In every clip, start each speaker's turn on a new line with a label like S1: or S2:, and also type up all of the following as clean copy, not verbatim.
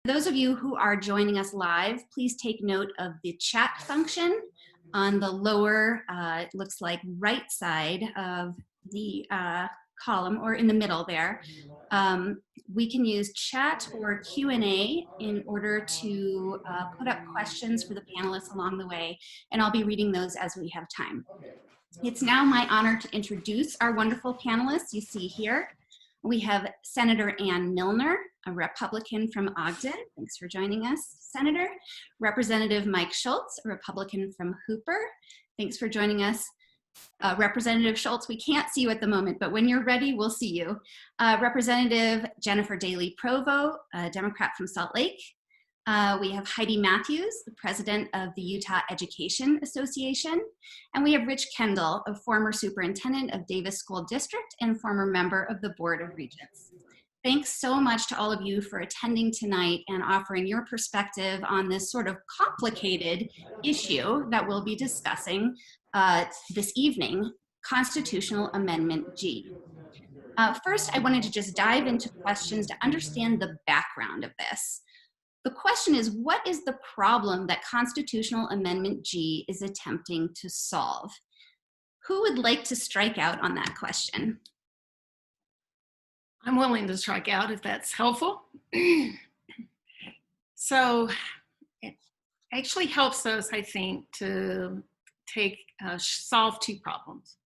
S1: Those of you who are joining us live, please take note of the chat function on the lower, it looks like right side of the column, or in the middle there. We can use chat or Q&A in order to put up questions for the panelists along the way, and I'll be reading those as we have time. It's now my honor to introduce our wonderful panelists you see here. We have Senator Ann Milner, a Republican from Ogden. Thanks for joining us, Senator. Representative Mike Schultz, a Republican from Hooper. Thanks for joining us. Representative Schultz, we can't see you at the moment, but when you're ready, we'll see you. Representative Jennifer Daly Provo, a Democrat from Salt Lake. We have Heidi Matthews, the president of the Utah Education Association. And we have Rich Kendall, a former superintendent of Davis School District and former member of the Board of Regents. Thanks so much to all of you for attending tonight and offering your perspective on this sort of complicated issue that we'll be discussing this evening, Constitutional Amendment G. First, I wanted to just dive into questions to understand the background of this. The question is, what is the problem that Constitutional Amendment G is attempting to solve? Who would like to strike out on that question?
S2: I'm willing to strike out if that's helpful. So it actually helps us, I think, to solve two problems.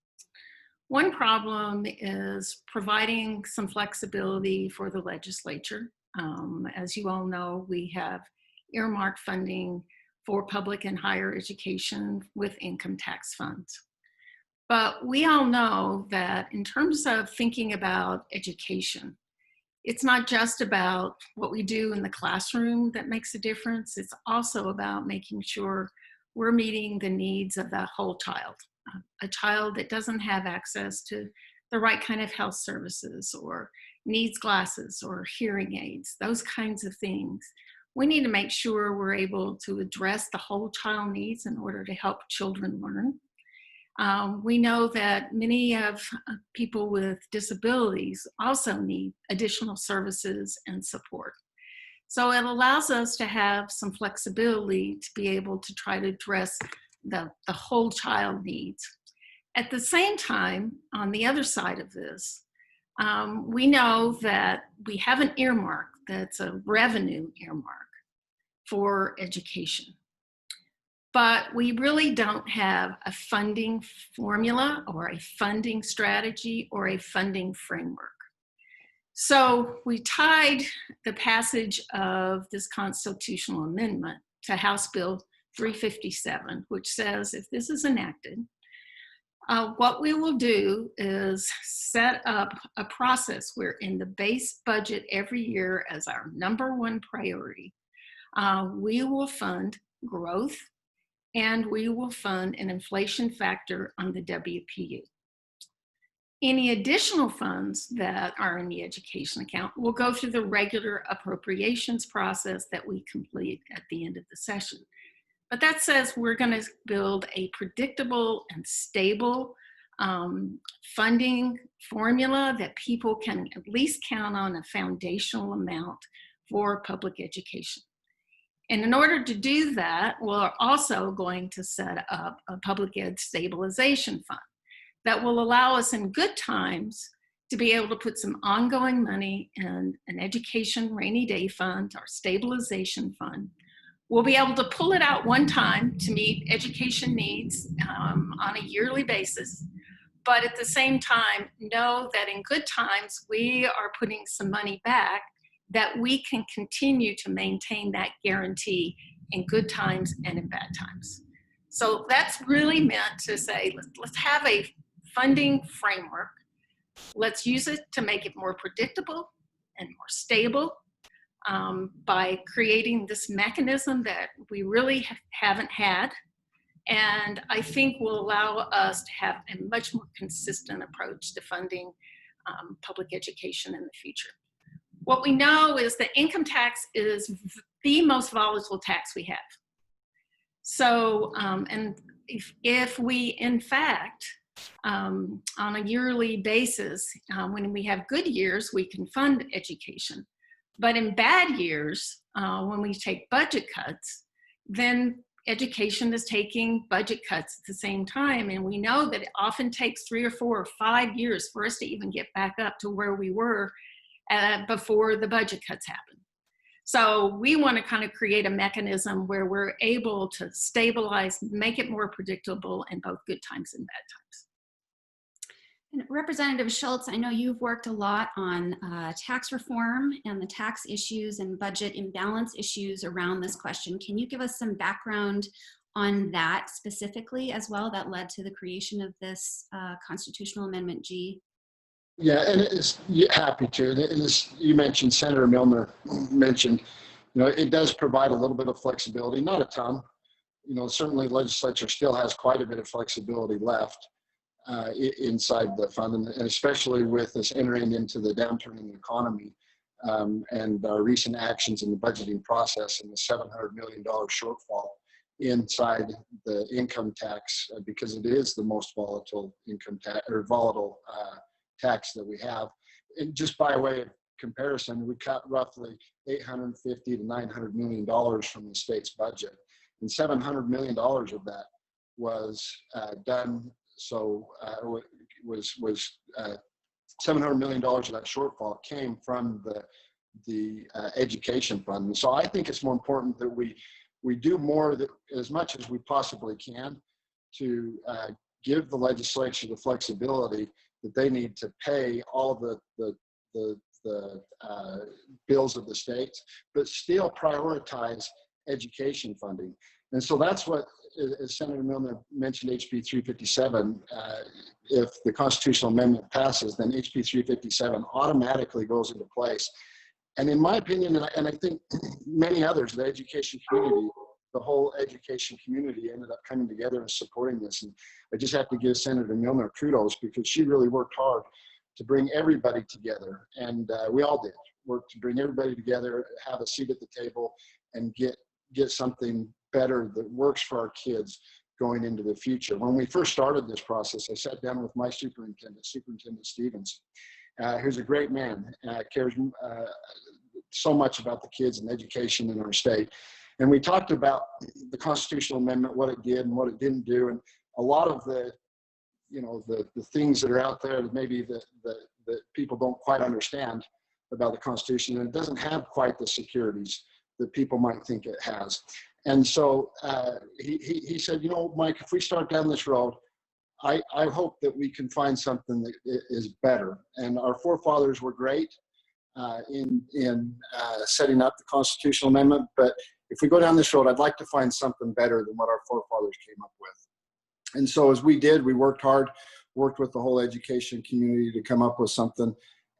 S2: One problem is providing some flexibility for the legislature. As you all know, we have earmark funding for public and higher education with income tax funds. But we all know that in terms of thinking about education, it's not just about what we do in the classroom that makes a difference. It's also about making sure we're meeting the needs of that whole child. A child that doesn't have access to the right kind of health services or needs glasses or hearing aids, those kinds of things. We need to make sure we're able to address the whole child needs in order to help children learn. We know that many of people with disabilities also need additional services and support. So it allows us to have some flexibility to be able to try to address the whole child needs. At the same time, on the other side of this, we know that we have an earmark that's a revenue earmark for education. But we really don't have a funding formula or a funding strategy or a funding framework. So we tied the passage of this constitutional amendment to House Bill 357, which says if this is enacted, what we will do is set up a process where in the base budget every year as our #1 priority, we will fund growth and we will fund an inflation factor on the WPU. Any additional funds that are in the education account will go through the regular appropriations process that we complete at the end of the session. But that says we're going to build a predictable and stable funding formula that people can at least count on a foundational amount for public education. And in order to do that, we're also going to set up a public ed stabilization fund that will allow us in good times to be able to put some ongoing money in an education rainy day fund, our stabilization fund. We'll be able to pull it out one time to meet education needs on a yearly basis, but at the same time, know that in good times, we are putting some money back that we can continue to maintain that guarantee in good times and in bad times. So that's really meant to say, let's have a funding framework. Let's use it to make it more predictable and more stable by creating this mechanism that we really haven't had. And I think will allow us to have a much more consistent approach to funding public education in the future. What we know is that income tax is the most volatile tax we have. So, and if we, in fact, on a yearly basis, when we have good years, we can fund education. But in bad years, when we take budget cuts, then education is taking budget cuts at the same time. And we know that it often takes 3 or 4 or 5 years for us to even get back up to where we were before the budget cuts happen. So we want to kind of create a mechanism where we're able to stabilize, make it more predictable in both good times and bad times.
S1: And Representative Schultz, I know you've worked a lot on tax reform and the tax issues and budget imbalance issues around this question. Can you give us some background on that specifically as well that led to the creation of this Constitutional Amendment G?
S3: Yeah, and it's happy to. And as you mentioned, Senator Milner mentioned, it does provide a little bit of flexibility, not a ton. Certainly the legislature still has quite a bit of flexibility left inside the fund, and especially with us entering into the downturn in the economy and our recent actions in the budgeting process and the $700 million shortfall inside the income tax, because it is the most volatile income tax or volatile tax that we have. And just by way of comparison, we cut roughly $850 to $900 million from the state's budget, and $700 million of that was done. So was $700 million of that shortfall came from the education fund. And so I think it's more important that we do more, as much as we possibly can, to give the legislature the flexibility that they need to pay all the bills of the states, but still prioritize education funding. And so that's what, as Senator Milner mentioned, HB 357, if the constitutional amendment passes, then HB 357 automatically goes into place. And in my opinion, and I think many others, the education community, the whole education community ended up coming together and supporting this. And I just have to give Senator Milner kudos, because she really worked hard to bring everybody together. And we all did work to bring everybody together, have a seat at the table, and get something better that works for our kids going into the future. When we first started this process, I sat down with my superintendent, Superintendent Stevens, who's a great man, cares so much about the kids and education in our state. And we talked about the constitutional amendment, what it did and what it didn't do. And a lot of the things that are out there that maybe that people don't quite understand about the Constitution, and it doesn't have quite the securities that people might think it has. And so he said, Mike, if we start down this road, I hope that we can find something that is better. And our forefathers were great in setting up the constitutional amendment, but if we go down this road, I'd like to find something better than what our forefathers came up with. And so as we did, we worked hard, worked with the whole education community to come up with something.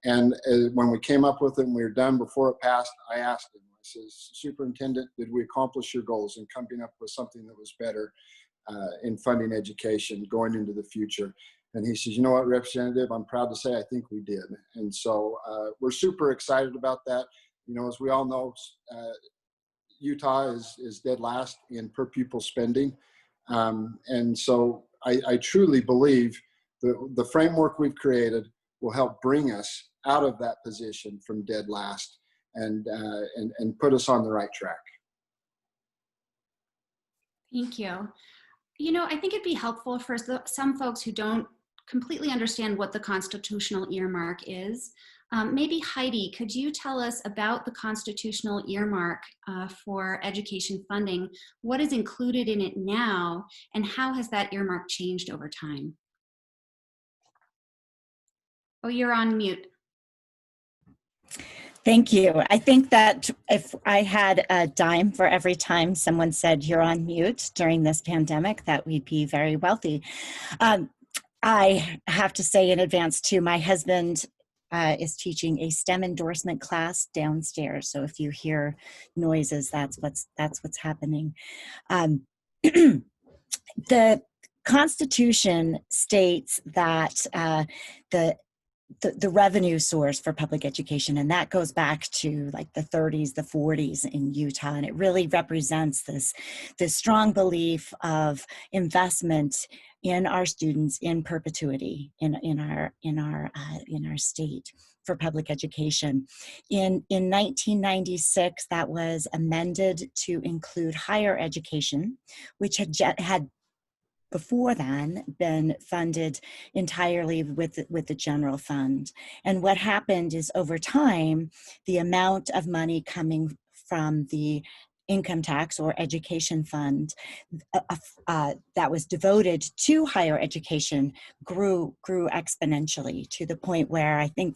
S3: And when we came up with it and we were done before it passed, I asked him, I says, Superintendent, did we accomplish your goals in coming up with something that was better in funding education going into the future? And he says, you know what, Representative, I'm proud to say I think we did. And so we're super excited about that. As we all know, Utah is dead last in per pupil spending. And so I truly believe the framework we've created will help bring us out of that position from dead last and put us on the right track.
S1: Thank you. I think it'd be helpful for some folks who don't completely understand what the constitutional earmark is. Maybe Heidi, could you tell us about the constitutional earmark for education funding? What is included in it now, and how has that earmark changed over time? Oh, you're on mute.
S4: Thank you. I think that if I had a dime for every time someone said you're on mute during this pandemic, that we'd be very wealthy. I have to say in advance too, my husband is teaching a STEM endorsement class downstairs. So if you hear noises, that's what's happening. The Constitution states that the the revenue source for public education, and that goes back to like the 30s, the 40s in Utah, and it really represents this strong belief of investment in our students in perpetuity in our state for public education. In 1996, that was amended to include higher education, which had before then been funded entirely with the general fund. And what happened is over time, the amount of money coming from the income tax or education fund that was devoted to higher education grew exponentially to the point where I think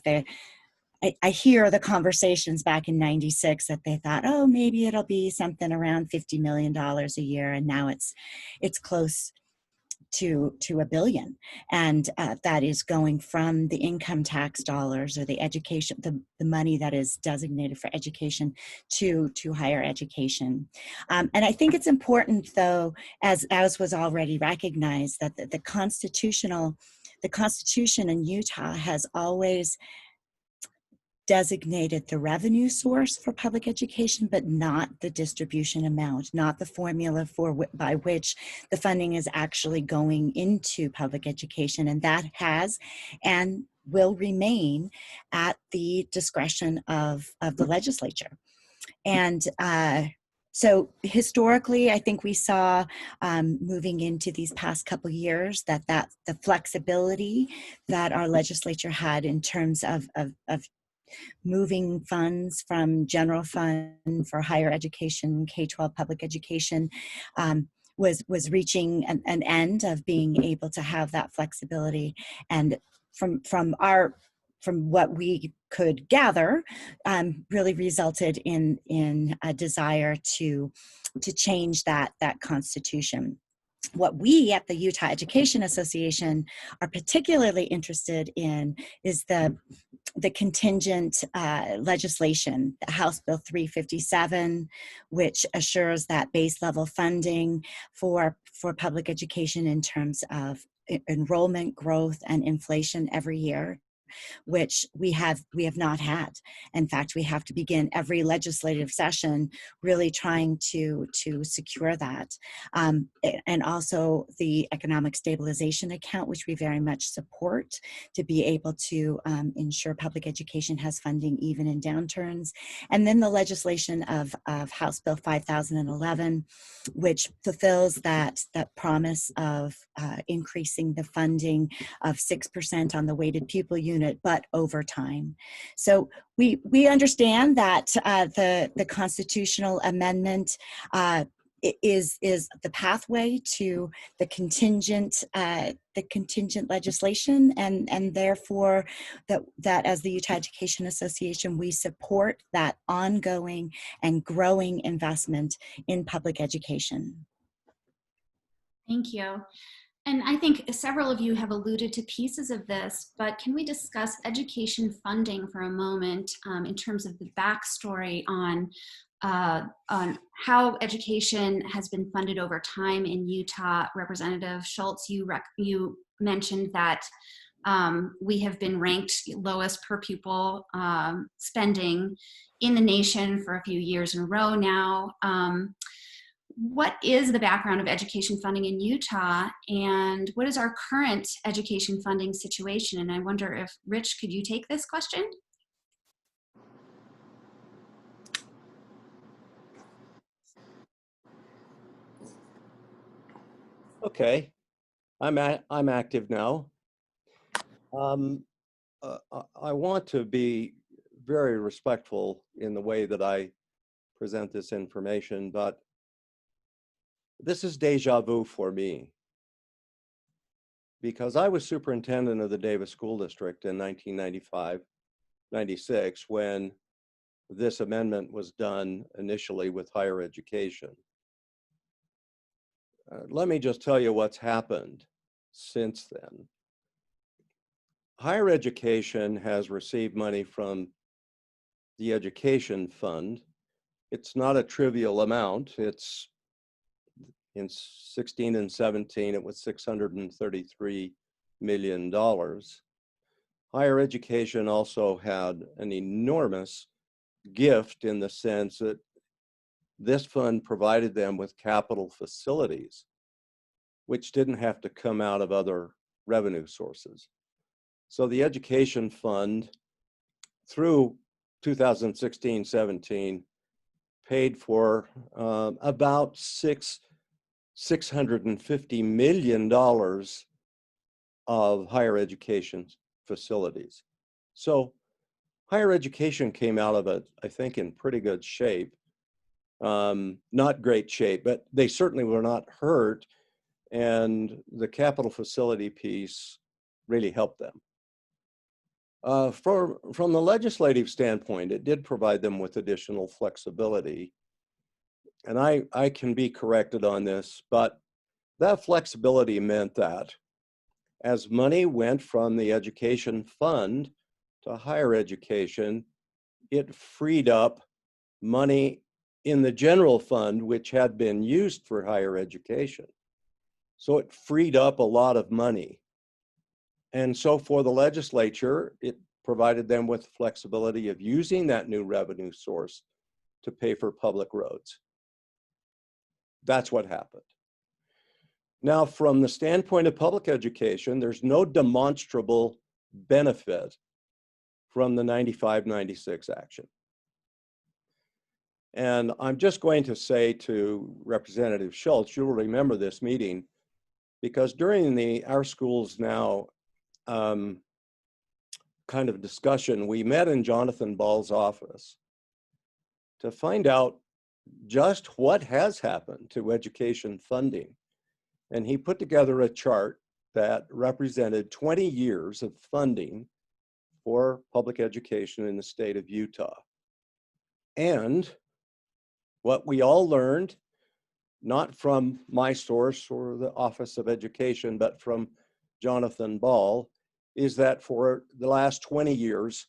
S4: I hear the conversations back in 96 that they thought, oh, maybe it'll be something around $50 million a year. And now it's close to $1 billion, and that is going from the income tax dollars or the education, the money that is designated for education to higher education. And I think it's important, though, as was already recognized, that the Constitution in Utah has always designated the revenue source for public education, but not the distribution amount, not the formula by which the funding is actually going into public education. And that has and will remain at the discretion of the legislature. And so historically, I think we saw moving into these past couple years that the flexibility that our legislature had in terms of moving funds from general fund for higher education, K-12 public education, was reaching an end of being able to have that flexibility. And from what we could gather, really resulted in a desire to change that constitution. What we at the Utah Education Association are particularly interested in is the contingent legislation, House Bill 357, which assures that base level funding for public education in terms of enrollment growth and inflation every year, which we have not had. In fact, we have to begin every legislative session really trying to secure that. And also the economic stabilization account, which we very much support to be able to ensure public education has funding even in downturns. And then the legislation of House Bill 5011, which fulfills that promise of increasing the funding of 6% on the weighted pupil unit, but over time. So we understand that the constitutional amendment is the pathway to the contingent legislation, and therefore that as the Utah Education Association, we support that ongoing and growing investment in public education.
S1: Thank you. And I think several of you have alluded to pieces of this, but can we discuss education funding for a moment in terms of the backstory on how education has been funded over time in Utah? Representative Schultz, you mentioned that we have been ranked lowest per pupil spending in the nation for a few years in a row now. What is the background of education funding in Utah, and what is our current education funding situation? And I wonder if, Rich, could you take this question?
S5: Okay, I'm active now. I want to be very respectful in the way that I present this information, but this is deja vu for me, because I was superintendent of the Davis School District in 1995-96 when this amendment was done initially with higher education. Let me just tell you what's happened since then. Higher education has received money from the education fund. It's not a trivial amount. It's in 16 and 17, it was $633 million. higher education also had an enormous gift in the sense that this fund provided them with capital facilities, which didn't have to come out of other revenue sources. So the education fund through 2016-17 paid for about $650 million of higher education facilities. So higher education came out of it, I think, in pretty good shape. Not great shape, but they certainly were not hurt. And the capital facility piece really helped them. From the legislative standpoint, it did provide them with additional flexibility. And I can be corrected on this, but that flexibility meant that as money went from the education fund to higher education, it freed up money in the general fund, which had been used for higher education. So it freed up a lot of money. And so for the legislature, it provided them with flexibility of using that new revenue source to pay for public roads. That's what happened. Now, from the standpoint of public education, there's no demonstrable benefit from the 95-96 action. And I'm just going to say to Representative Schultz, you'll remember this meeting, because during our Schools Now kind of discussion, we met in Jonathan Ball's office to find out just what has happened to education funding. And he put together a chart that represented 20 years of funding for public education in the state of Utah. And what we all learned, not from my source or the Office of Education, but from Jonathan Ball, is that for the last 20 years,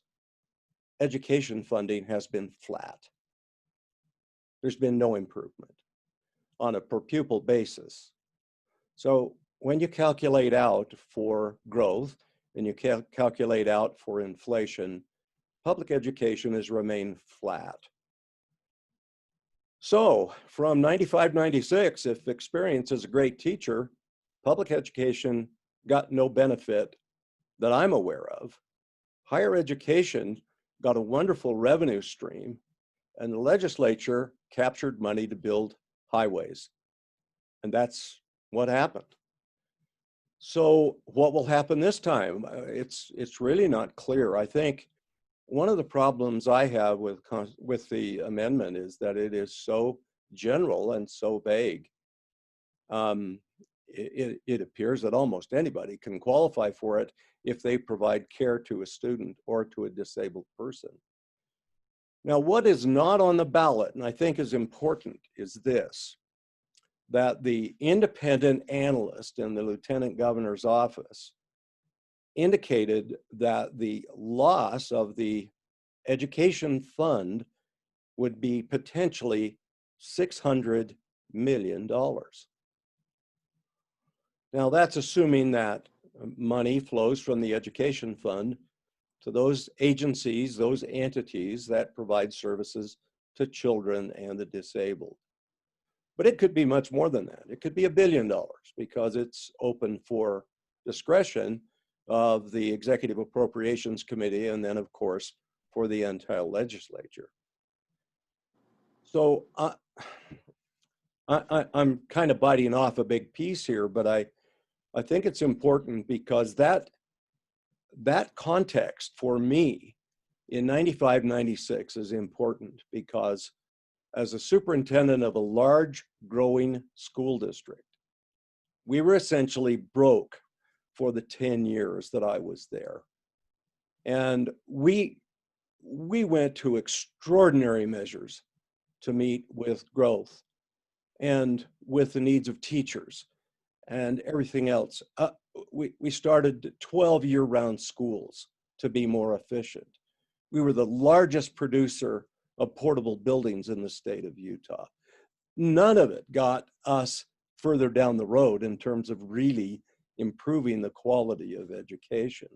S5: education funding has been flat. There's been no improvement on a per pupil basis. So when you calculate out for growth and you calculate out for inflation, public education has remained flat. So from 95-96, if experience is a great teacher, public education got no benefit that I'm aware of. Higher education got a wonderful revenue stream, and the legislature captured money to build highways. And that's what happened. So what will happen this time? It's really not clear. I think one of the problems I have with the amendment is that it is so general and so vague. It appears that almost anybody can qualify for it if they provide care to a student or to a disabled person. Now, what is not on the ballot, and I think is important, is this, that the independent analyst in the Lieutenant Governor's office indicated that the loss of the education fund would be potentially $600 million. Now, that's assuming that money flows from the education fund to those agencies, those entities that provide services to children and the disabled. But it could be much more than that. It could be $1 billion because it's open for discretion of the Executive Appropriations Committee and then, of course, for the entire legislature. So I'm kind of biting off a big piece here, but I think it's important because that context for me in 95-96 is important because as a superintendent of a large growing school district, we were essentially broke for the 10 years that I was there. And we went to extraordinary measures to meet with growth and with the needs of teachers and everything else. We started 12 year-round schools to be more efficient. We were the largest producer of portable buildings in the state of Utah. None of it got us further down the road in terms of really improving the quality of education.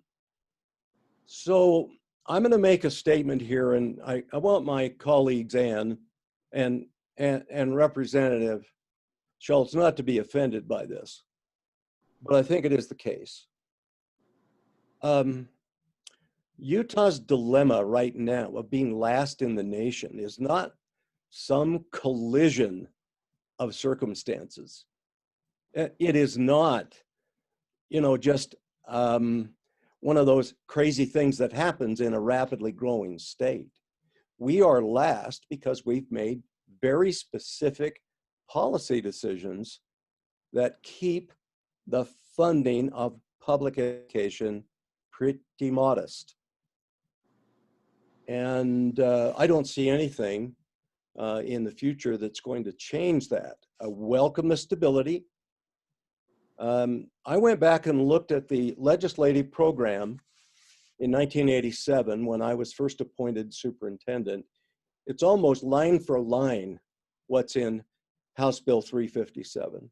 S5: So I'm going to make a statement here, and I want my colleagues and Representative Schultz not to be offended by this, but I think it is the case. Utah's dilemma right now of being last in the nation is not some collision of circumstances. It is not, just one of those crazy things that happens in a rapidly growing state. We are last because we've made very specific policy decisions that keep the funding of public education pretty modest. And I don't see anything in the future that's going to change that. I welcome the stability. I went back and looked at the legislative program in 1987 when I was first appointed superintendent. It's almost line for line what's in House Bill 357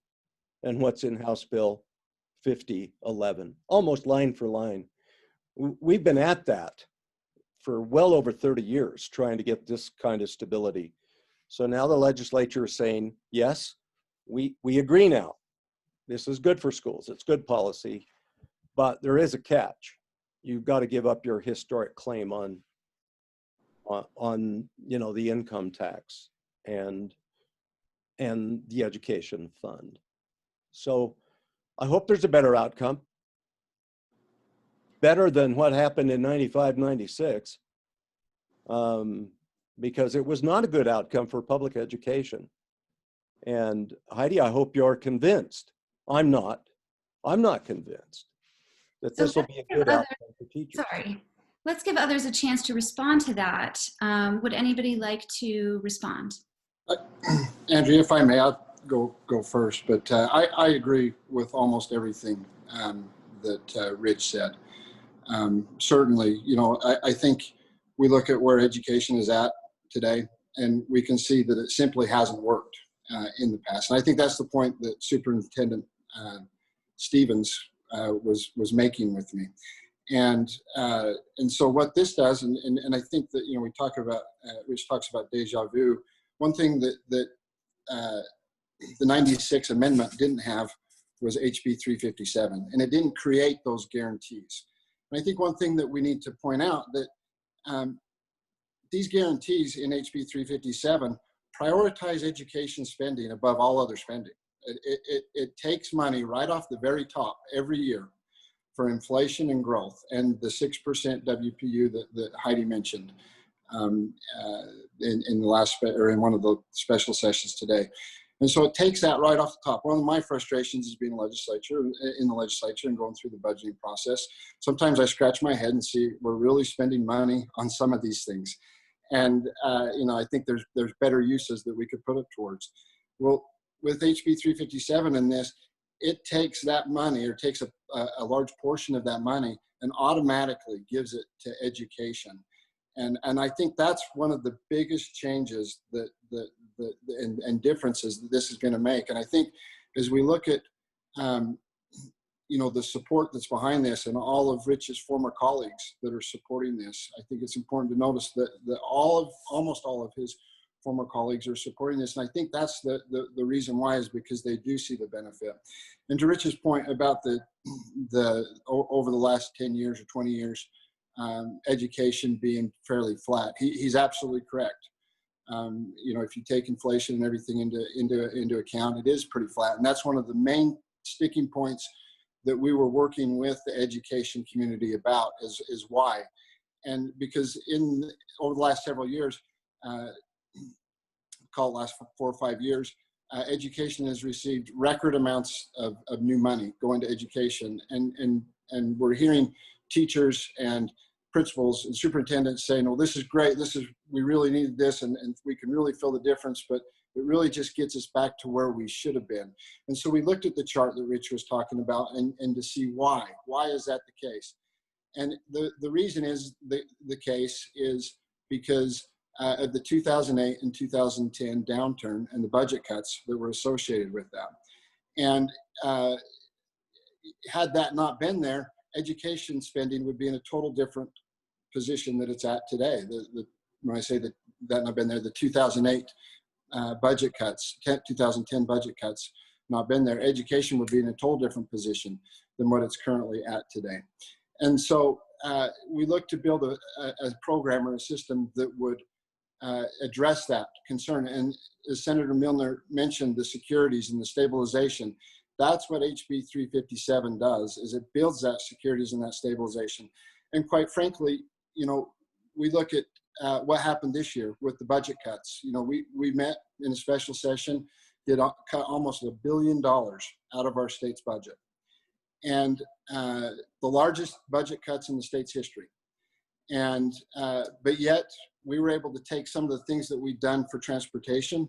S5: and what's in House Bill 5011, almost line for line. We've been at that for well over 30 years trying to get this kind of stability. So now the legislature is saying, yes, we agree now. This is good for schools, it's good policy, but there is a catch. You've got to give up your historic claim on the income tax and the education fund. So I hope there's a better outcome, better than what happened in 95, 96, because it was not a good outcome for public education. And Heidi, I hope you're convinced. I'm not convinced that this will be a good outcome for teachers.
S1: Sorry, let's give others a chance to respond to that. Would anybody like to respond?
S3: Andrea, if I may, I'll go first, but I agree with almost everything that Rich said. Certainly, I think we look at where education is at today, and we can see that it simply hasn't worked in the past. And I think that's the point that Superintendent Stevens was making with me. And so what this does, and I think that, we talk about, Rich talks about deja vu. One thing that the 96 amendment didn't have was HB 357, and it didn't create those guarantees. And I think one thing that we need to point out that these guarantees in HB 357 prioritize education spending above all other spending. It takes money right off the very top every year for inflation and growth, and the 6% WPU that Heidi mentioned in the last, or in one of the special sessions today. And so it takes that right off the top. One of my frustrations is being in the legislature and going through the budgeting process. Sometimes I scratch my head and see we're really spending money on some of these things. And I think there's better uses that we could put it towards. Well, with HB 357 in this, it takes that money, or takes a large portion of that money and automatically gives it to education. And I think that's one of the biggest changes and differences that this is going to make. And I think as we look at the support that's behind this, and all of Rich's former colleagues that are supporting this, I think it's important to notice that almost all of his former colleagues are supporting this. And I think that's the reason why, is because they do see the benefit. And to Rich's point about over the last 10 years or 20 years, education being fairly flat, he's absolutely correct. If you take inflation and everything into account, it is pretty flat. And that's one of the main sticking points that we were working with the education community about, is why. And because over the last several years, call it last 4 or 5 years, education has received record amounts of new money going to education. And we're hearing teachers and principals and superintendents saying, well, this is great. We really needed this, and we can really feel the difference, but it really just gets us back to where we should have been. And so we looked at the chart that Rich was talking about, and to see why is that the case? And the reason is the case is because of the 2008 and 2010 downturn and the budget cuts that were associated with that. And had that not been there, education spending would be in a total different position that it's at today. When I say that not been there, the 2008 budget cuts, 2010 budget cuts, not been there, education would be in a total different position than what it's currently at today. And so we look to build a program or a system that would address that concern. And as Senator Milner mentioned, the securities and the stabilization, that's what HB 357 does, is it builds that securities and that stabilization. And quite frankly, you know, we look at what happened this year with the budget cuts. You know, we met in a special session, did cut almost $1 billion out of our state's budget. And the largest budget cuts in the state's history. And, but yet we were able to take some of the things that we've done for transportation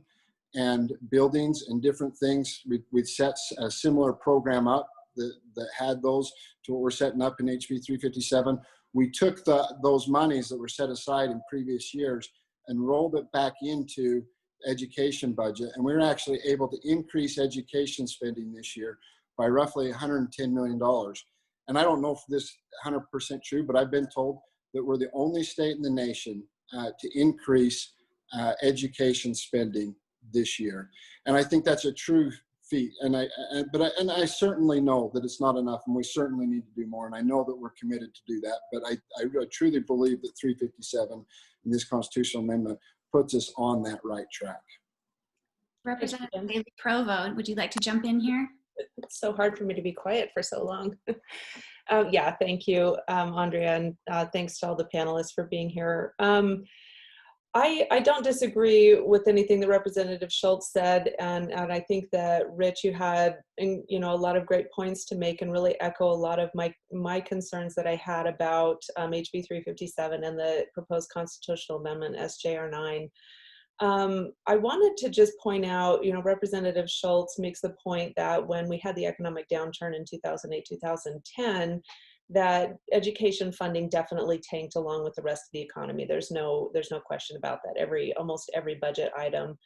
S3: and buildings and different things. We'd set a similar program up that had those to what we're setting up in HB 357. We took those monies that were set aside in previous years and rolled it back into education budget. And we were actually able to increase education spending this year by roughly $110 million. And I don't know if this is 100% true, but I've been told that we're the only state in the nation to increase education spending this year. And I think that's a true feat. And I certainly know that it's not enough, and we certainly need to do more. And I know that we're committed to do that. But I truly believe that 357 in this constitutional amendment puts us on that right track.
S1: Representative Bailey Provo, would you like to jump in here?
S6: It's so hard for me to be quiet for so long. Yeah, thank you, Andrea, and thanks to all the panelists for being here. I don't disagree with anything that Representative Schultz said, and I think that Rich, you had a lot of great points to make and really echo a lot of my concerns that I had about HB 357 and the proposed constitutional amendment SJR 9. I wanted to just point out, Representative Schultz makes the point that when we had the economic downturn in 2008, 2010, that education funding definitely tanked along with the rest of the economy. There's no question about that. Almost every budget item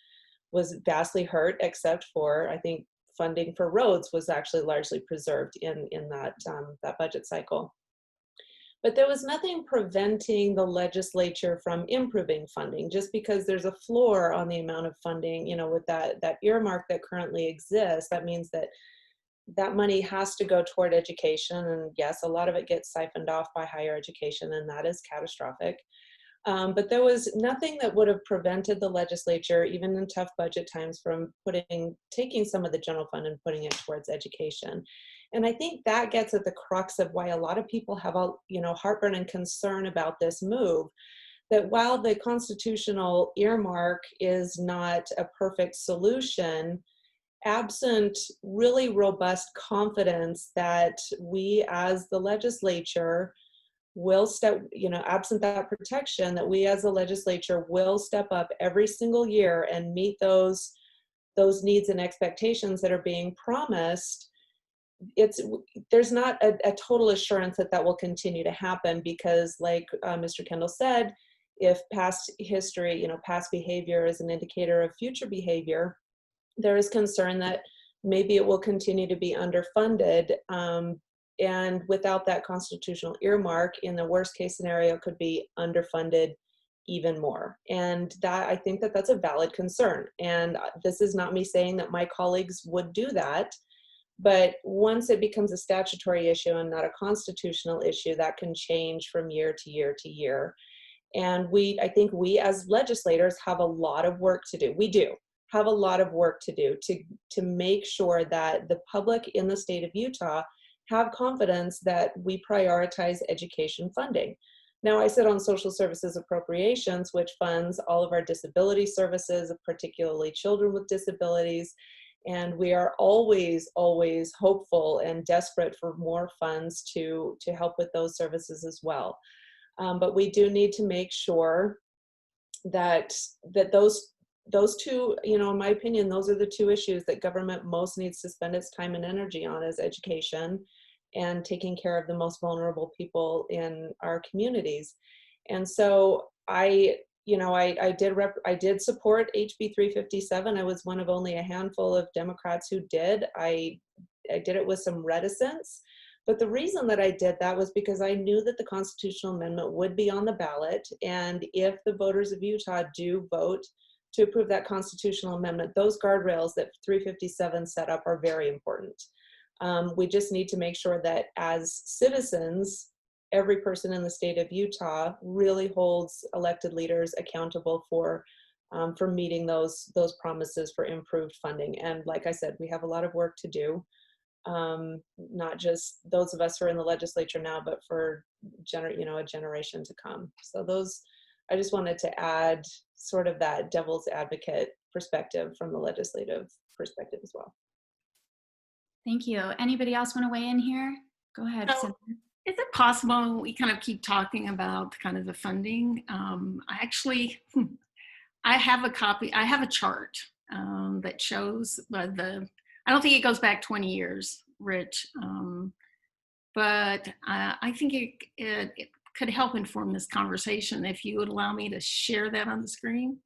S6: was vastly hurt, except for, I think, funding for roads was actually largely preserved in that budget cycle. But there was nothing preventing the legislature from improving funding. Just because there's a floor on the amount of funding, with that earmark that currently exists, that means that money has to go toward education. And yes, a lot of it gets siphoned off by higher education, and that is catastrophic. But there was nothing that would have prevented the legislature, even in tough budget times, from taking some of the general fund and putting it towards education. And I think that gets at the crux of why a lot of people have heartburn and concern about this move. That while the constitutional earmark is not a perfect solution, absent really robust confidence that we as the legislature will absent that protection, that we as the legislature will step up every single year and meet those needs and expectations that are being promised, there's not a total assurance that will continue to happen, because like Mr. Kendall said, if past history, past behavior is an indicator of future behavior, there is concern that maybe it will continue to be underfunded, and without that constitutional earmark, in the worst case scenario, could be underfunded even more. And that, I think that's a valid concern. And this is not me saying that my colleagues would do that, but once it becomes a statutory issue and not a constitutional issue, that can change from year to year to year. And I think we as legislators have a lot of work to do. We do have a lot of work to do to make sure that the public in the state of Utah have confidence that we prioritize education funding. Now, I sit on Social Services Appropriations, which funds all of our disability services, particularly children with disabilities. And we are always, always hopeful and desperate for more funds to help with those services as well. But we do need to make sure that those two, in my opinion, those are the two issues that government most needs to spend its time and energy on, is education and taking care of the most vulnerable people in our communities. And so I did support HB 357. I was one of only a handful of Democrats who did. I did it with some reticence, But the reason that I did that was because I knew that the constitutional amendment would be on the ballot. And if the voters of Utah do vote to approve that constitutional amendment, those guardrails that 357 set up are very important. We just need to make sure that as citizens, every person in the state of Utah really holds elected leaders accountable for meeting those promises for improved funding. And like I said, we have a lot of work to do. Not just those of us who are in the legislature now, but for a generation to come. So I just wanted to add sort of that devil's advocate perspective from the legislative perspective as well.
S1: Thank you. Anybody else want to weigh in here? Go ahead.
S2: So, is it possible we kind of keep talking about kind of the funding? I have a copy, I have a chart that shows I don't think it goes back 20 years, Rich, but I think it could help inform this conversation if you would allow me to share that on the screen.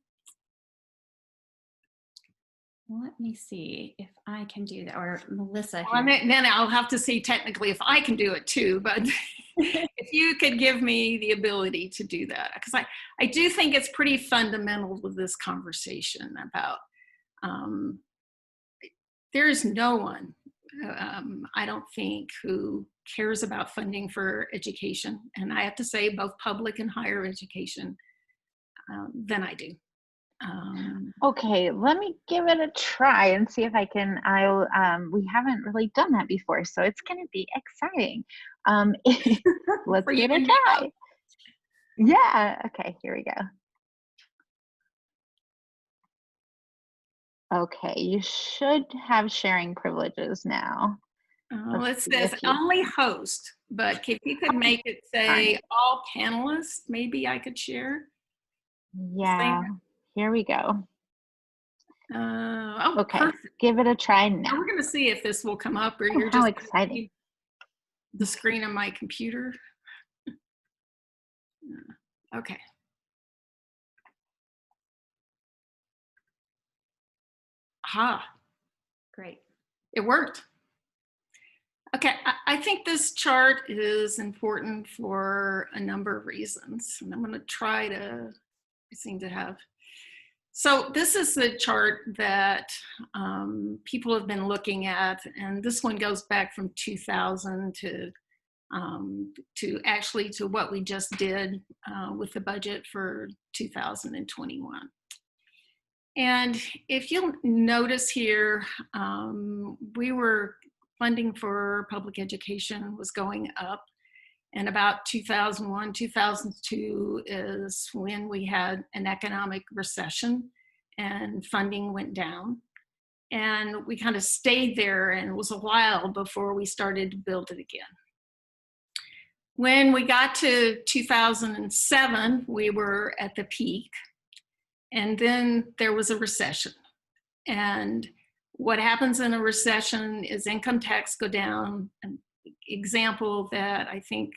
S1: Let me see if I can do that, or Melissa.
S2: Well, then I'll have to see technically if I can do it too, but if you could give me the ability to do that, because I do think it's pretty fundamental to this conversation about there's no one, I don't think, who cares about funding for education, and I have to say both public and higher education, than I do.
S7: Okay, let me give it a try and see if I can. We haven't really done that before, so it's going to be exciting. Let's give it a try. Yeah, okay, here we go. Okay, you should have sharing privileges now.
S2: It says only host, but if you could make it say all panelists, maybe I could share.
S7: Yeah, here we go. Okay,
S2: perfect.
S7: Give it a try now.
S2: We're going to see if this will come up, or you're
S7: how
S2: just
S7: exciting.
S2: The screen on my computer. Okay. Aha.
S1: Great.
S2: It worked. Okay, I think this chart is important for a number of reasons, and I'm going to try to, I seem to have. So this is the chart that people have been looking at, and this one goes back from 2000 to what we just did with the budget for 2021. And if you'll notice here, we were funding for public education was going up. And about 2001, 2002 is when we had an economic recession and funding went down. And we kind of stayed there, and it was a while before we started to build it again. When we got to 2007, we were at the peak. And then there was a recession. And what happens in a recession is income tax go down. An example that I think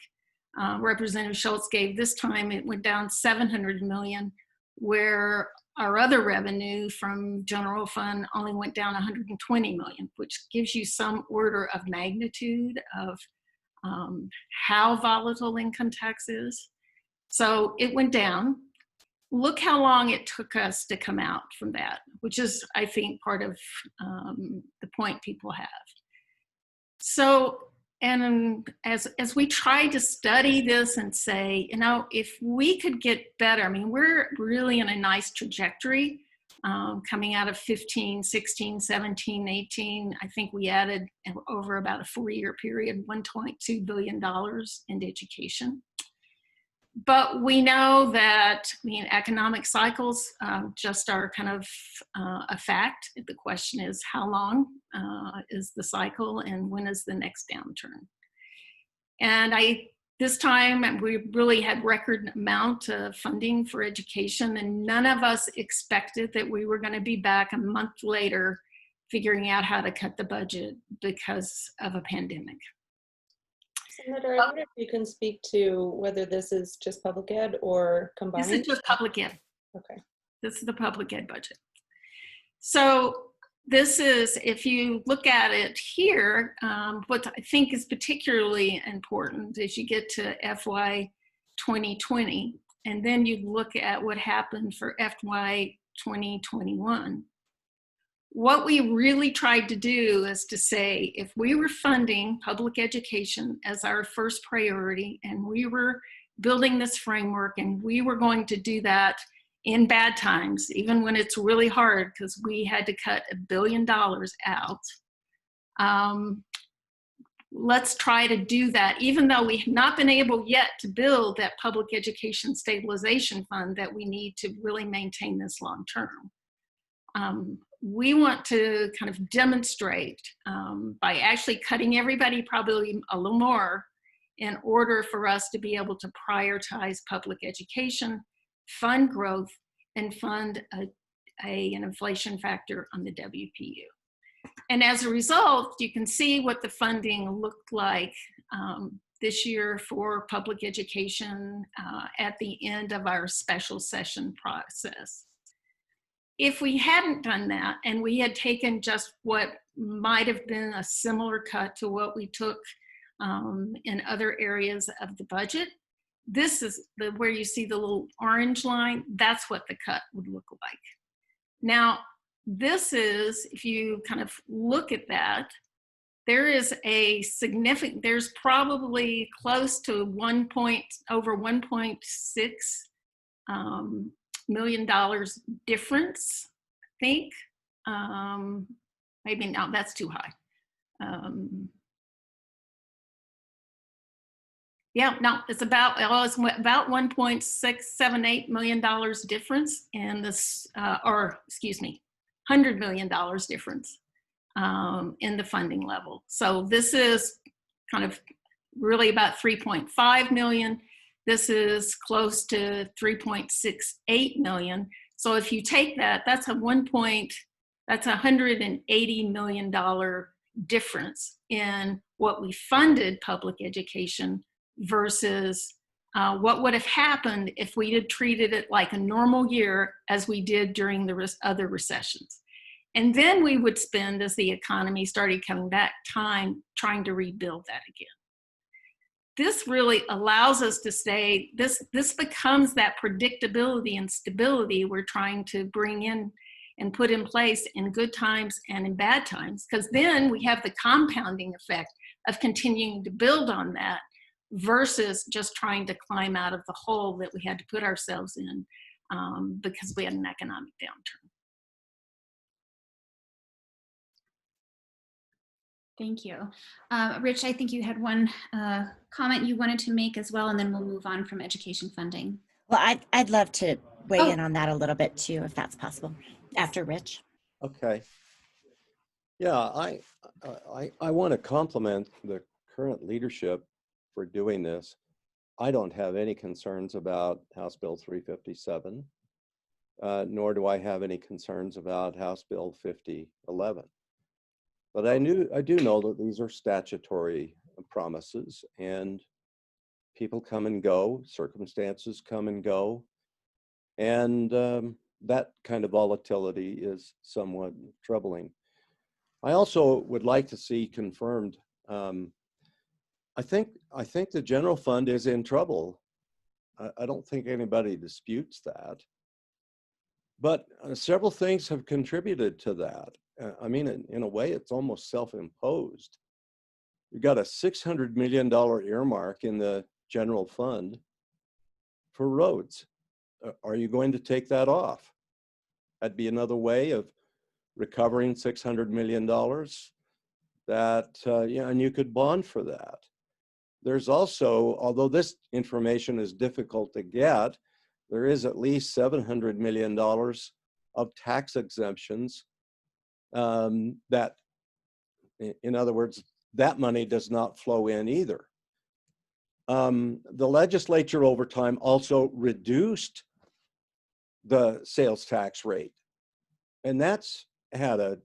S2: Representative Schultz gave this time, it went down 700 million, where our other revenue from general fund only went down 120 million, which gives you some order of magnitude of how volatile income tax is. So it went down. Look how long it took us to come out from that, which is, I think, part of the point people have. So, and as we try to study this and say, you know, if we could get better, I mean, we're really in a nice trajectory coming out of 15, 16, 17, 18. I think we added over about a 4-year period, $1.2 billion into education. But we know that, I mean, economic cycles just are kind of a fact. The question is, how long is the cycle, and when is the next downturn? And this time we really had record amount of funding for education, and none of us expected that we were going to be back a month later figuring out how to cut the budget because of a pandemic.
S6: Senator, I wonder if you can speak to whether this is just public ed or combined?
S2: This is just public ed.
S6: Okay.
S2: This is the public ed budget. So This is, if you look at it here, what I think is particularly important is you get to FY 2020, and then you look at what happened for FY 2021. What we really tried to do is to say, if we were funding public education as our first priority, and we were building this framework, and we were going to do that in bad times, even when it's really hard, because we had to cut $1 billion out. Let's try to do that, even though we have not been able yet to build that public education stabilization fund that we need to really maintain this long term. We want to kind of demonstrate by actually cutting everybody probably a little more in order for us to be able to prioritize public education, fund growth, and fund an inflation factor on the WPU. And as a result, you can see what the funding looked like this year for public education at the end of our special session process. If we hadn't done that, and we had taken just what might have been a similar cut to what we took in other areas of the budget, this is where you see the little orange line. That's what the cut would look like. Now, this is, if you kind of look at that, there is a significant, there's probably close to over $1.6 million difference, I think. Maybe no, that's too high. Yeah, no, it's about $1.678 million difference in this, or excuse me, $100 million difference in the funding level. So this is kind of really about 3.5 million. This is close to 3.68 million. So if you take that, that's a $180 million difference in what we funded public education versus what would have happened if we had treated it like a normal year as we did during the other recessions. And then we would spend, as the economy started coming back, time trying to rebuild that again. This really allows us to say, this becomes that predictability and stability we're trying to bring in and put in place in good times and in bad times, because then we have the compounding effect of continuing to build on that versus just trying to climb out of the hole that we had to put ourselves in because we had an economic downturn.
S1: Thank you. Rich, I think you had one comment you wanted to make as well, and then we'll move on from education funding.
S4: Well, I'd love to weigh in on that a little bit too, if that's possible, after Rich.
S5: Okay. Yeah, I want to compliment the current leadership for doing this. I don't have any concerns about House Bill 357, nor do I have any concerns about House Bill 5011. But I do know that these are statutory promises, and people come and go, circumstances come and go, and that kind of volatility is somewhat troubling. I also would like to see confirmed, I think the general fund is in trouble. I don't think anybody disputes that. But several things have contributed to that. I mean, in a way, it's almost self-imposed. You've got a $600 million earmark in the general fund for roads. Are you going to take that off? That'd be another way of recovering $600 million that, and you could bond for that. There's also, although this information is difficult to get, there is at least $700 million of tax exemptions that, in other words, that money does not flow in either. The legislature over time also reduced the sales tax rate, and that's had a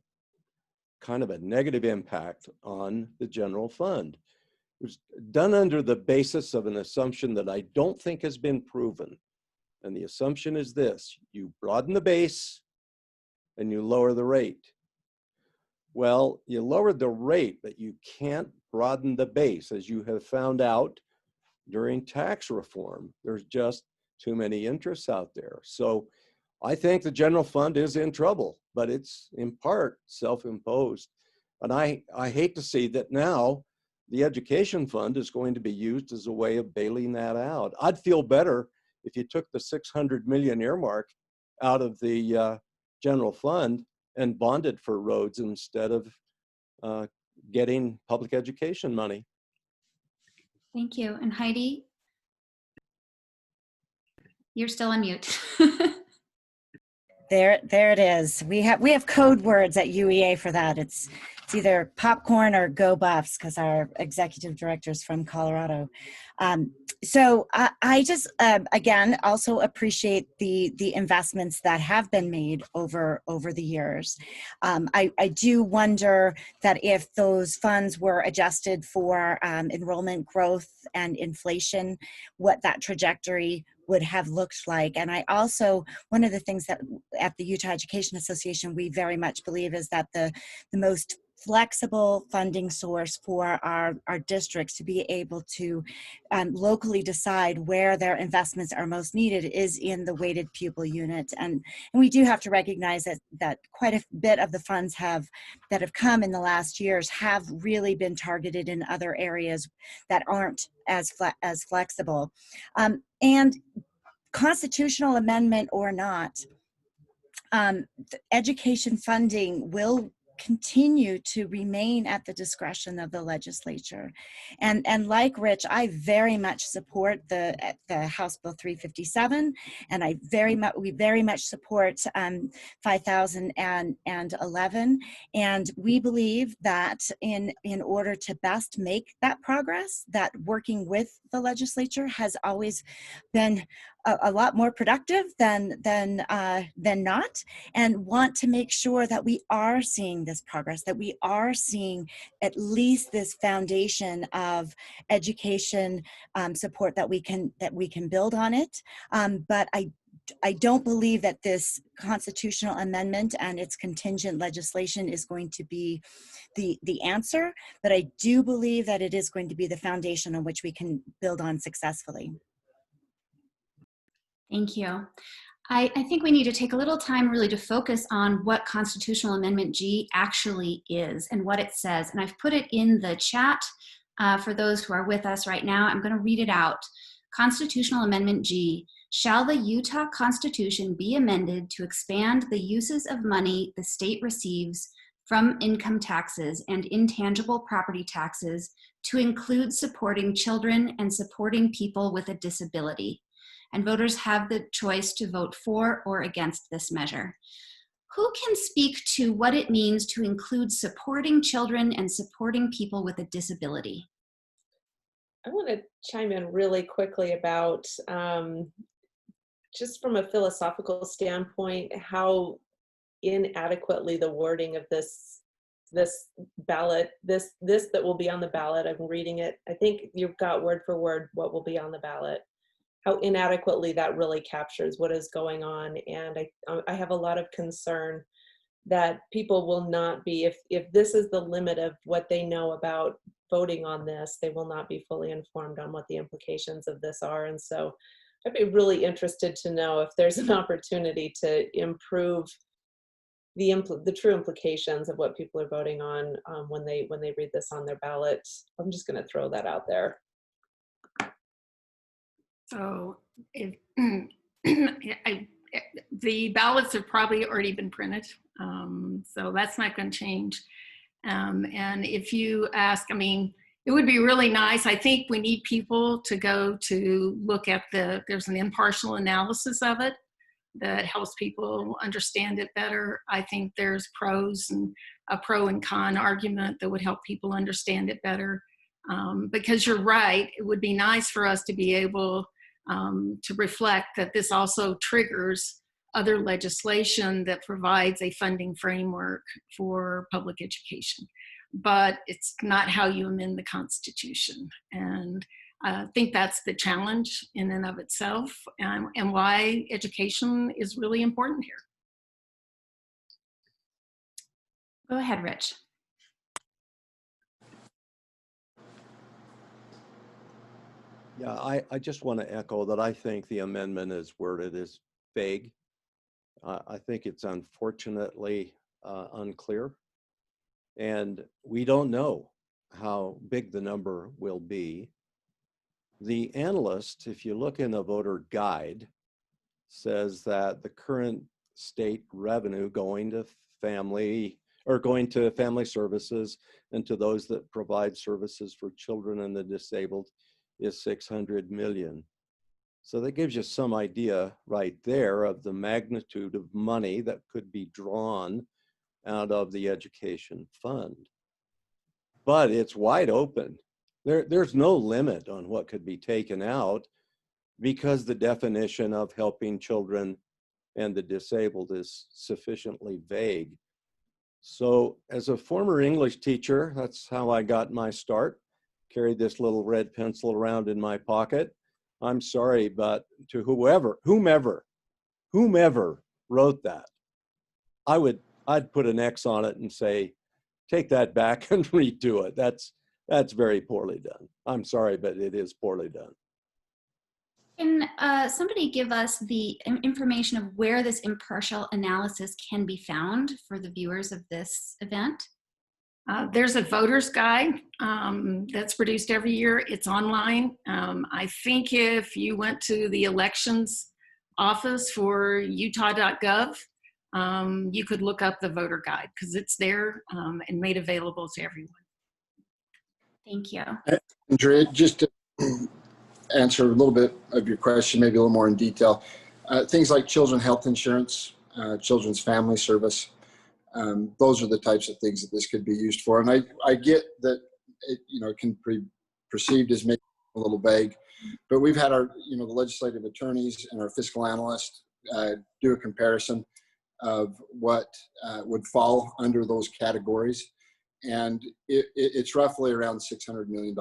S5: kind of a negative impact on the general fund. It was done under the basis of an assumption that I don't think has been proven. And the assumption is this: you broaden the base and you lower the rate. Well, you lowered the rate, but you can't broaden the base, as you have found out during tax reform. There's just too many interests out there. So I think the general fund is in trouble, but it's in part self-imposed. And I hate to see that now the education fund is going to be used as a way of bailing that out. I'd feel better if you took the 600 million earmark out of the general fund and bonded for roads instead of getting public education money.
S1: Thank you. And Heidi, you're still on mute.
S4: There it is. We have code words at UEA for that. It's either popcorn or go Buffs, because our executive director is from Colorado. So I just again also appreciate the investments that have been made over the years. I do wonder that if those funds were adjusted for enrollment growth and inflation, what that trajectory would have looked like. And I also, one of the things that at the Utah Education Association we very much believe is that the most flexible funding source for our districts to be able to locally decide where their investments are most needed is in the weighted pupil unit. And we do have to recognize that quite a bit of the funds that have come in the last years have really been targeted in other areas that aren't as flexible. And constitutional amendment or not, education funding will continue to remain at the discretion of the legislature. And like Rich, I very much support the House Bill 357, and we very much support 5011. And we believe that in order to best make that progress, that working with the legislature has always been a lot more productive than not, and want to make sure that we are seeing this progress, that we are seeing at least this foundation of education support that we can build on it. But I don't believe that this constitutional amendment and its contingent legislation is going to be the answer, but I do believe that it is going to be the foundation on which we can build on successfully.
S1: Thank you. I think we need to take a little time really to focus on what Constitutional Amendment G actually is and what it says. And I've put it in the chat for those who are with us right now. I'm going to read it out. Constitutional Amendment G. Shall the Utah Constitution be amended to expand the uses of money the state receives from income taxes and intangible property taxes to include supporting children and supporting people with a disability? And voters have the choice to vote for or against this measure. Who can speak to what it means to include supporting children and supporting people with a disability?
S6: I want to chime in really quickly about, just from a philosophical standpoint, how inadequately the wording of this ballot, this that will be on the ballot, I'm reading it, I think you've got word for word what will be on the ballot, how inadequately that really captures what is going on. And I have a lot of concern that people will not be, if this is the limit of what they know about voting on this, they will not be fully informed on what the implications of this are. And so I'd be really interested to know if there's an opportunity to improve the true implications of what people are voting on when they read this on their ballot. I'm just going to throw that out there.
S2: So if, the ballots have probably already been printed, so that's not going to change. And if you ask, I mean, it would be really nice. I think we need people to go to look at there's an impartial analysis of it that helps people understand it better. I think there's pros and a pro and con argument that would help people understand it better. Because you're right, it would be nice for us to be able to reflect that this also triggers other legislation that provides a funding framework for public education. But it's not how you amend the Constitution. And I think that's the challenge in and of itself, and why education is really important here.
S1: Go ahead, Rich.
S5: Yeah, I just want to echo that I think the amendment is worded as vague. I think it's unfortunately unclear. And we don't know how big the number will be. The analyst, if you look in the voter guide, says that the current state revenue going to family services and to those that provide services for children and the disabled is 600 million. So that gives you some idea right there of the magnitude of money that could be drawn out of the education fund. But it's wide open. There's no limit on what could be taken out because the definition of helping children and the disabled is sufficiently vague. So as a former English teacher, that's how I got my start. Carried this little red pencil around in my pocket. I'm sorry, but to whomever wrote that, I'd put an X on it and say, take that back and redo it. That's very poorly done. I'm sorry, but it is poorly done.
S1: Can somebody give us the information of where this impartial analysis can be found for the viewers of this event?
S2: There's a voter's guide that's produced every year. It's online. I think if you went to the elections office for utah.gov, you could look up the voter guide because it's there and made available to everyone.
S1: Thank you.
S3: Andrea, just to answer a little bit of your question, maybe a little more in detail, things like children's health insurance, children's family service, those are the types of things that this could be used for. And I get that it can be perceived as maybe a little vague, but we've had our the legislative attorneys and our fiscal analyst do a comparison of what would fall under those categories, and it's roughly around $600 million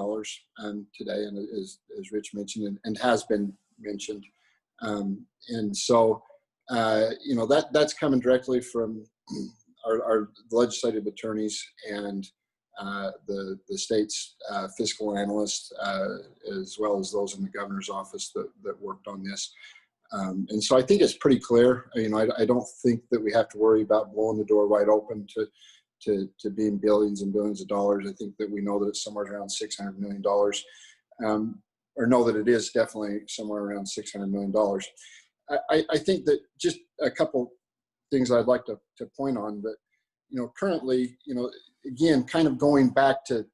S3: today, and as Rich mentioned and has been mentioned, and so that's coming directly from our legislative attorneys and the state's fiscal analysts, as well as those in the governor's office that worked on this. And so I think it's pretty clear. I don't think that we have to worry about blowing the door wide open to being billions and billions of dollars. I think that we know that it's somewhere around $600 million, or know that it is definitely somewhere around $600 million. I think that just a couple things I'd like to point on, but currently, again, kind of going back to,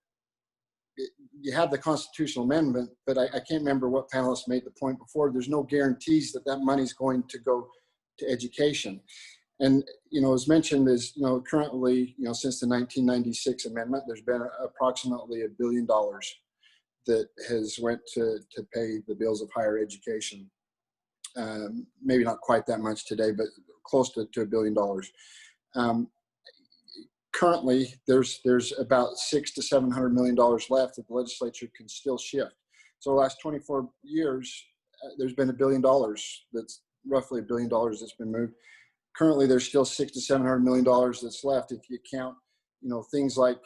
S3: you have the constitutional amendment, but I can't remember what panelists made the point before. There's no guarantees that money's going to go to education. And, as mentioned, is, currently, since the 1996 amendment, there's been approximately $1 billion that has went to pay the bills of higher education. Maybe not quite that much today, but close to $1 billion. Currently, there's about $600 to $700 million left that the legislature can still shift. So the last 24 years, there's been $1 billion. That's roughly $1 billion that's been moved. Currently, there's still $600 to $700 million that's left if you count, things like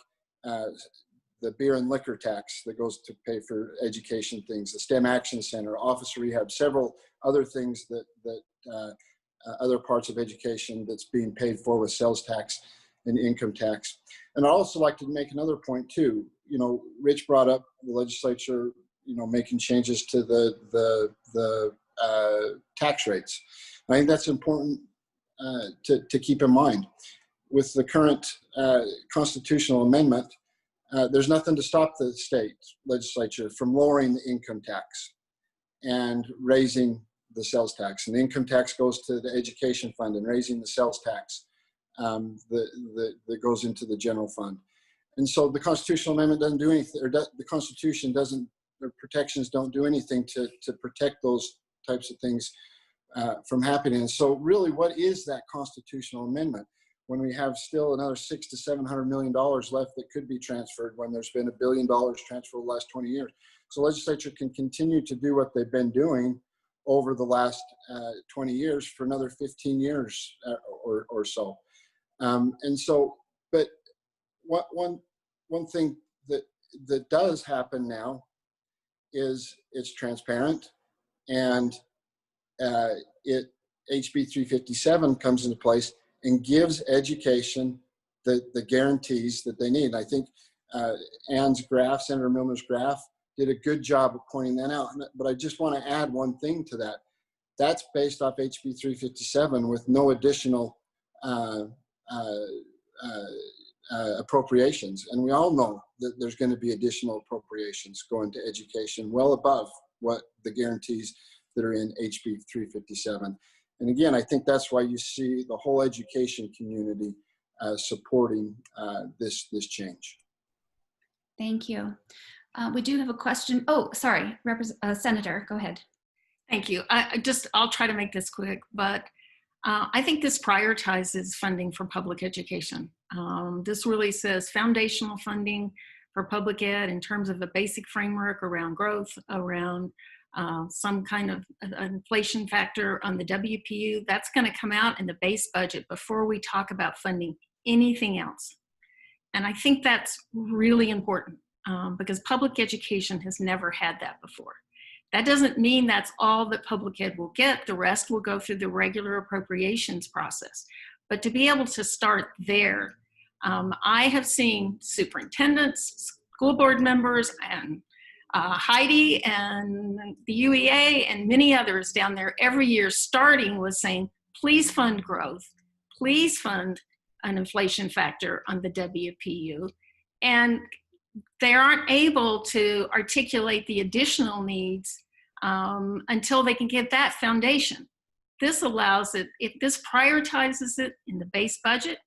S3: the beer and liquor tax that goes to pay for education things, the STEM Action Center, office rehab, several other things that other parts of education that's being paid for with sales tax and income tax. And I'd also like to make another point too. Rich brought up the legislature, making changes to the tax rates. I think that's important to keep in mind. With the current constitutional amendment, there's nothing to stop the state legislature from lowering the income tax and raising the sales tax. And the income tax goes to the education fund, and raising the sales tax that goes into the general fund. And so the constitutional amendment doesn't do anything, or the Constitution doesn't, the protections don't do anything to protect those types of things from happening. And so really, what is that constitutional amendment when we have still another $600 to $700 million left that could be transferred, when there's been $1 billion transferred the last 20 years? So legislature can continue to do what they've been doing over the last 20 years for another 15 years or so. And so, but one thing that does happen now is it's transparent, and HB 357 comes into place and gives education the guarantees that they need. And I think Ann's graph, Senator Milner's graph, did a good job of pointing that out. But I just want to add one thing to that. That's based off HB 357 with no additional appropriations. And we all know that there's going to be additional appropriations going to education well above what the guarantees that are in HB 357. And again, I think that's why you see the whole education community supporting this change.
S1: Thank you. We do have a question. Oh, sorry, Senator, go ahead.
S2: Thank you. I'll try to make this quick, but I think this prioritizes funding for public education. This really says foundational funding for public ed in terms of a basic framework around growth, around some kind of inflation factor on the WPU. That's going to come out in the base budget before we talk about funding anything else. And I think that's really important because public education has never had that before. That doesn't mean that's all that public ed will get. The rest will go through the regular appropriations process. But to be able to start there, I have seen superintendents, school board members, and Heidi and the UEA and many others down there every year starting with saying, please fund growth, please fund an inflation factor on the WPU. And they aren't able to articulate the additional needs until they can get that foundation. This allows it, if this prioritizes it in the base budget,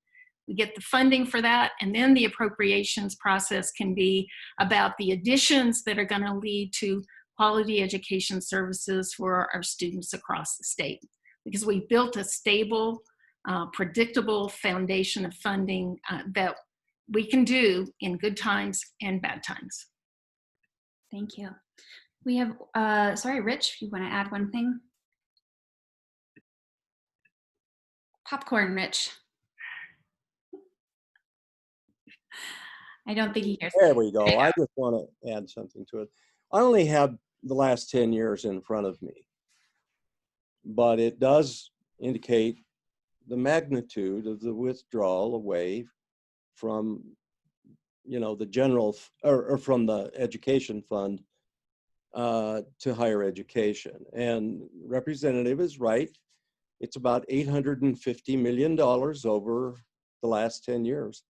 S2: we get the funding for that, and then the appropriations process can be about the additions that are going to lead to quality education services for our students across the state. Because we built a stable, predictable foundation of funding that we can do in good times and bad times.
S1: Thank you. We have, sorry, Rich, you want to add one thing? Popcorn, Rich. I don't think he hears.
S5: There we go. I just want to add something to it. I only have the last 10 years in front of me, but it does indicate the magnitude of the withdrawal away from, you know, the general or from the education fund to higher education. And Representative is right. It's about $850 million over the last 10 years.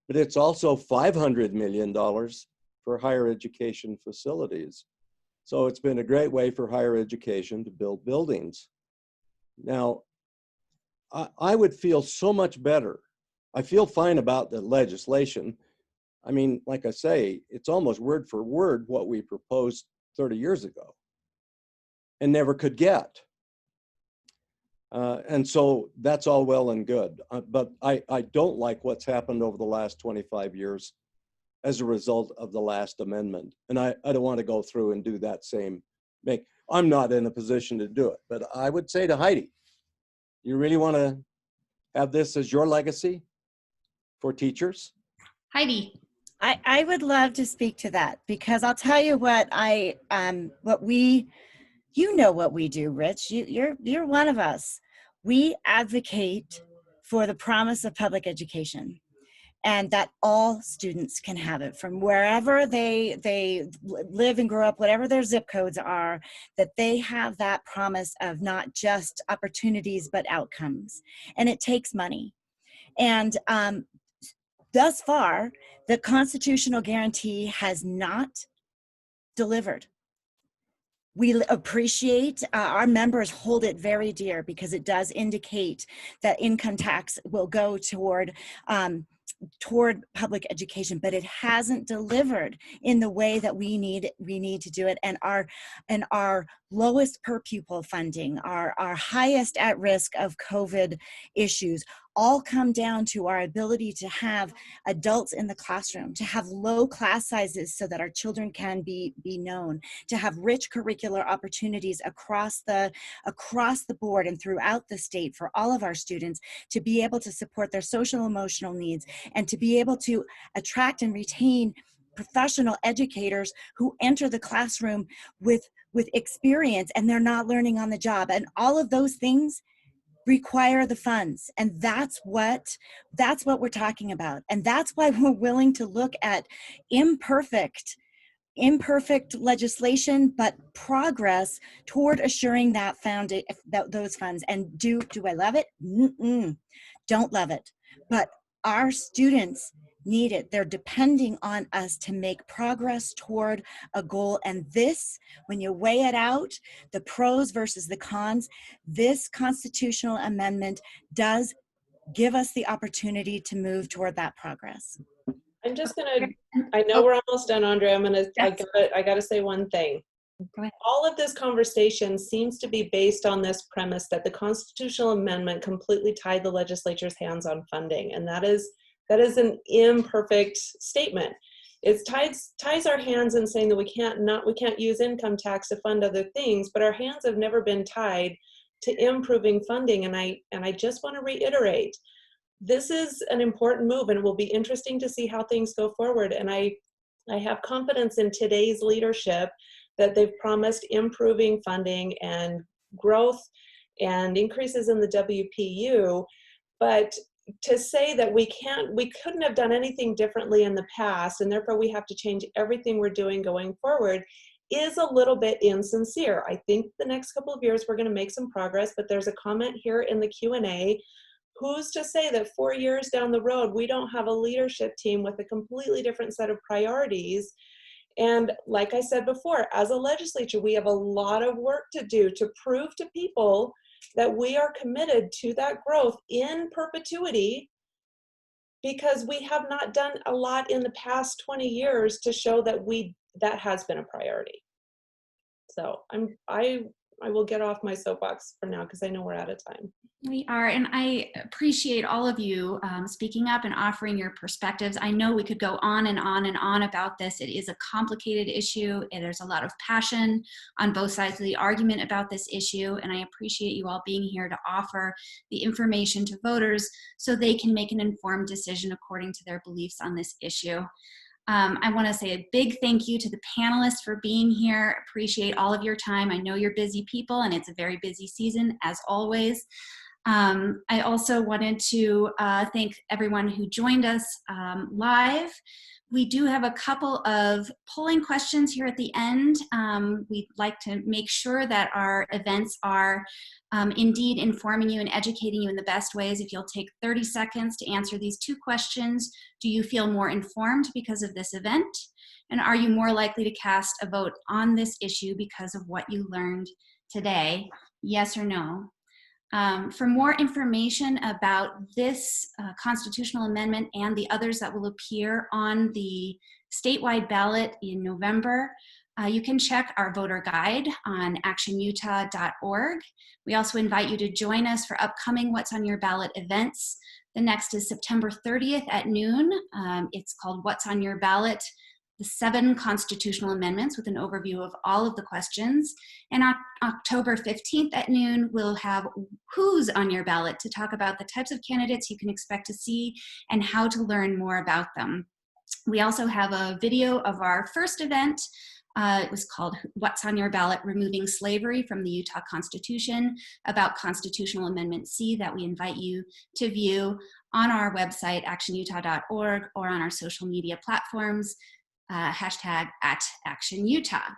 S5: But it's also $500 million for higher education facilities. So it's been a great way for higher education to build buildings. Now, I would feel so much better. I feel fine about the legislation. I mean, like I say, it's almost word for word what we proposed 30 years ago and never could get. And so that's all well and good. But I don't like what's happened over the last 25 years as a result of the last amendment. And I don't want to go through and do that same make. I'm not in a position to do it, but I would say to Heidi, you really want to have this as your legacy for teachers?
S1: Heidi.
S4: I would love to speak to that, because I'll tell you what you know what we do, Rich. You're one of us. We advocate for the promise of public education, and that all students can have it from wherever they live and grow up, whatever their zip codes are, that they have that promise of not just opportunities, but outcomes. And it takes money. And thus far, the constitutional guarantee has not delivered. We appreciate, our members hold it very dear, because it does indicate that income tax will go toward public education, but it hasn't delivered in the way that we need to do it. And our lowest per pupil funding, our highest at risk of COVID issues, all come down to our ability to have adults in the classroom, to have low class sizes so that our children can be known, to have rich curricular opportunities across the board and throughout the state for all of our students, to be able to support their social emotional needs, and to be able to attract and retain professional educators who enter the classroom with experience, and they're not learning on the job. And all of those things require the funds. And that's what we're talking about. And that's why we're willing to look at imperfect legislation, but progress toward assuring that those funds. And do I love it? Don't love it. But our students need it. They're depending on us to make progress toward a goal. And this, when you weigh it out, the pros versus the cons, this constitutional amendment does give us the opportunity to move toward that progress.
S6: I'm just gonna, I know we're almost done, Andrea. I gotta say one thing.
S1: Go ahead.
S6: All of this conversation seems to be based on this premise that the constitutional amendment completely tied the legislature's hands on funding. And that is an imperfect statement. It ties our hands in saying that we can't use income tax to fund other things, but our hands have never been tied to improving funding. And I just want to reiterate, this is an important move, and it will be interesting to see how things go forward. And I have confidence in today's leadership that they've promised improving funding and growth and increases in the WPU. But to say that we couldn't have done anything differently in the past, and therefore we have to change everything we're doing going forward, is a little bit insincere. I think the next couple of years we're going to make some progress, but there's a comment here in the Q&A. Who's to say that 4 years down the road we don't have a leadership team with a completely different set of priorities? And like I said before, as a legislature, we have a lot of work to do to prove to people that we are committed to that growth in perpetuity, because we have not done a lot in the past 20 years to show that that has been a priority. So I will get off my soapbox for now because I know we're out of time.
S1: We are, and I appreciate all of you speaking up and offering your perspectives. I know we could go on and on and on about this. It is a complicated issue, and there's a lot of passion on both sides of the argument about this issue, and I appreciate you all being here to offer the information to voters so they can make an informed decision according to their beliefs on this issue. I want to say a big thank you to the panelists for being here. Appreciate all of your time. I know you're busy people, and it's a very busy season, as always. I also wanted to thank everyone who joined us live. We do have a couple of polling questions here at the end. We'd like to make sure that our events are indeed informing you and educating you in the best ways. If you'll take 30 seconds to answer these two questions. Do you feel more informed because of this event? And are you more likely to cast a vote on this issue because of what you learned today? Yes or no? For more information about this constitutional amendment and the others that will appear on the statewide ballot in November, you can check our voter guide on actionutah.org. We also invite you to join us for upcoming What's on Your Ballot events. The next is September 30th at noon. It's called What's on Your Ballot? The 7 constitutional amendments, with an overview of all of the questions. And on October 15th at noon, we'll have Who's on Your Ballot to talk about the types of candidates you can expect to see and how to learn more about them. We also have a video of our first event. It was called What's on Your Ballot? Removing Slavery from the Utah Constitution, about Constitutional Amendment C, that we invite you to view on our website, actionutah.org, or on our social media platforms. Hashtag @ActionUtah.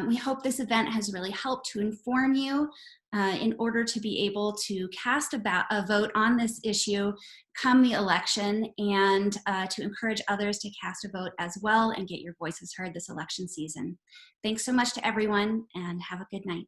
S1: We hope this event has really helped to inform you in order to be able to cast a vote on this issue come the election, and to encourage others to cast a vote as well and get your voices heard this election season. Thanks so much to everyone, and have a good night.